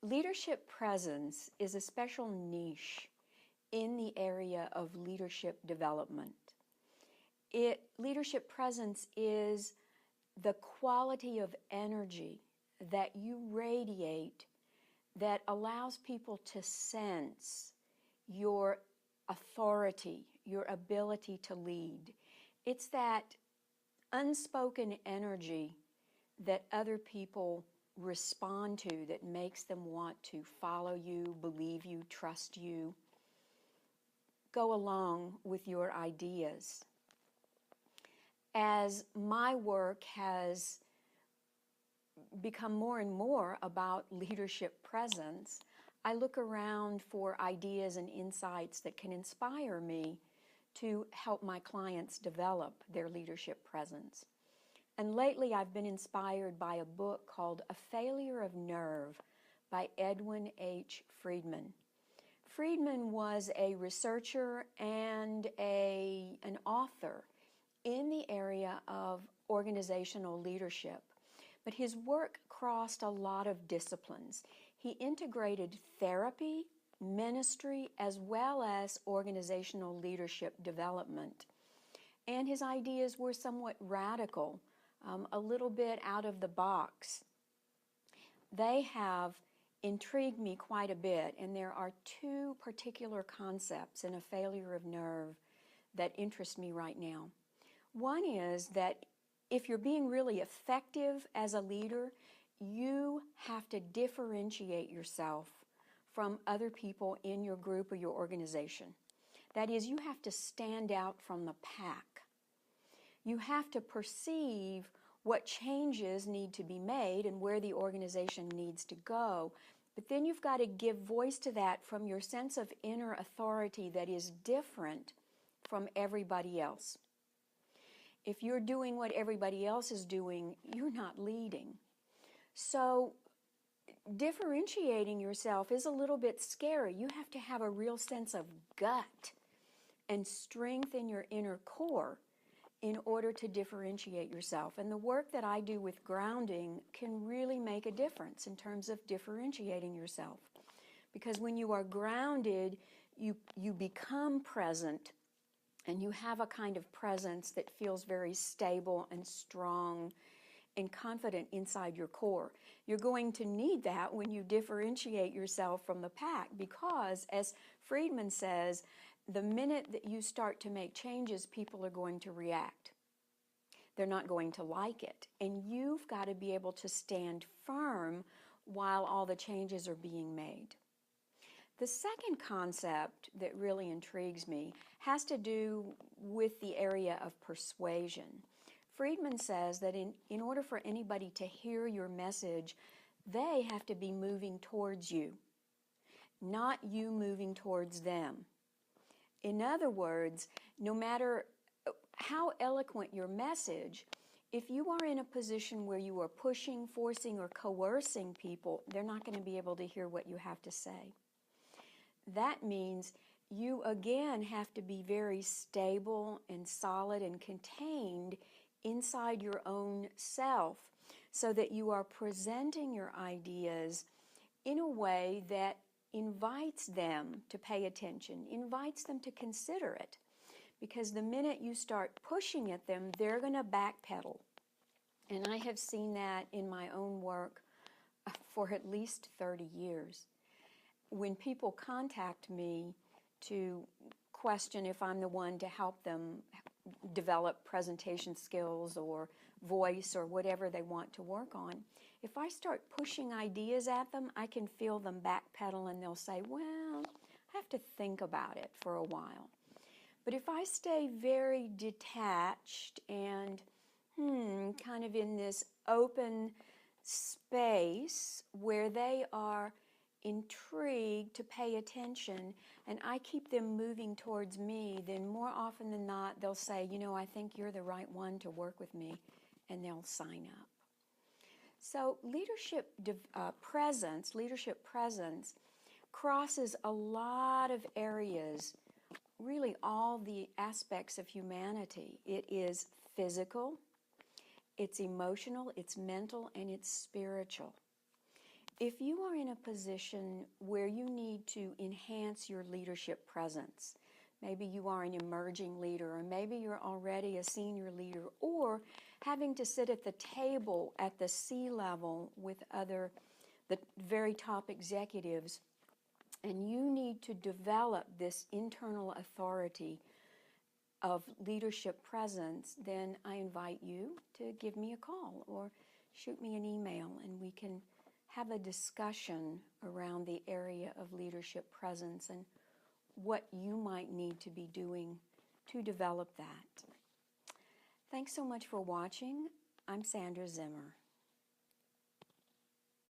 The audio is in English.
Leadership presence is a special niche in the area of leadership development. Leadership presence is the quality of energy that you radiate that allows people to sense your authority, your ability to lead. It's that unspoken energy that other people respond to that makes them want to follow you, believe you, trust you, go along with your ideas. As my work has become more and more about leadership presence, I look around for ideas and insights that can inspire me to help my clients develop their leadership presence. And lately I've been inspired by a book called A Failure of Nerve by Edwin H. Friedman. Friedman was a researcher and an author in the area of organizational leadership, but his work crossed a lot of disciplines. He integrated therapy, ministry, as well as organizational leadership development. And his ideas were somewhat radical, a little bit out of the box. They have intrigued me quite a bit, and there are two particular concepts in A Failure of Nerve that interest me right now. One is that if you're being really effective as a leader, you have to differentiate yourself from other people in your group or your organization. That is, you have to stand out from the pack. You have to perceive what changes need to be made and where the organization needs to go. But then you've got to give voice to that from your sense of inner authority that is different from everybody else. If you're doing what everybody else is doing, you're not leading. So differentiating yourself is a little bit scary. You have to have a real sense of gut and strength in your inner core in order to differentiate yourself. And the work that I do with grounding can really make a difference in terms of differentiating yourself. Because when you are grounded, you become present, and you have a kind of presence that feels very stable and strong and confident inside your core. You're going to need that when you differentiate yourself from the pack, because, as Friedman says, the minute that you start to make changes, people are going to react. They're not going to like it. And you've got to be able to stand firm while all the changes are being made. The second concept that really intrigues me has to do with the area of persuasion. Friedman says that in order for anybody to hear your message, they have to be moving towards you, not you moving towards them. In other words, no matter how eloquent your message, if you are in a position where you are pushing, forcing, or coercing people, they're not going to be able to hear what you have to say. That means you again have to be very stable and solid and contained inside your own self so that you are presenting your ideas in a way that invites them to pay attention, invites them to consider it. Because the minute you start pushing at them, they're going to backpedal. And I have seen that in my own work for at least 30 years. When people contact me to question if I'm the one to help them develop presentation skills or voice or whatever they want to work on, if I start pushing ideas at them, I can feel them backpedal and they'll say, well, I have to think about it for a while. But if I stay very detached and kind of in this open space where they are intrigued to pay attention, and I keep them moving towards me, then more often than not, they'll say, you know, I think you're the right one to work with me, and they'll sign up. So leadership presence crosses a lot of areas, really all the aspects of humanity. It is physical, it's emotional, it's mental, and it's spiritual. If you are in a position where you need to enhance your leadership presence, maybe you are an emerging leader, or maybe you're already a senior leader, or having to sit at the table at the C level with the very top executives, and you need to develop this internal authority of leadership presence, then I invite you to give me a call or shoot me an email, and we can have a discussion around the area of leadership presence and what you might need to be doing to develop that. Thanks so much for watching. I'm Sandra Zimmer.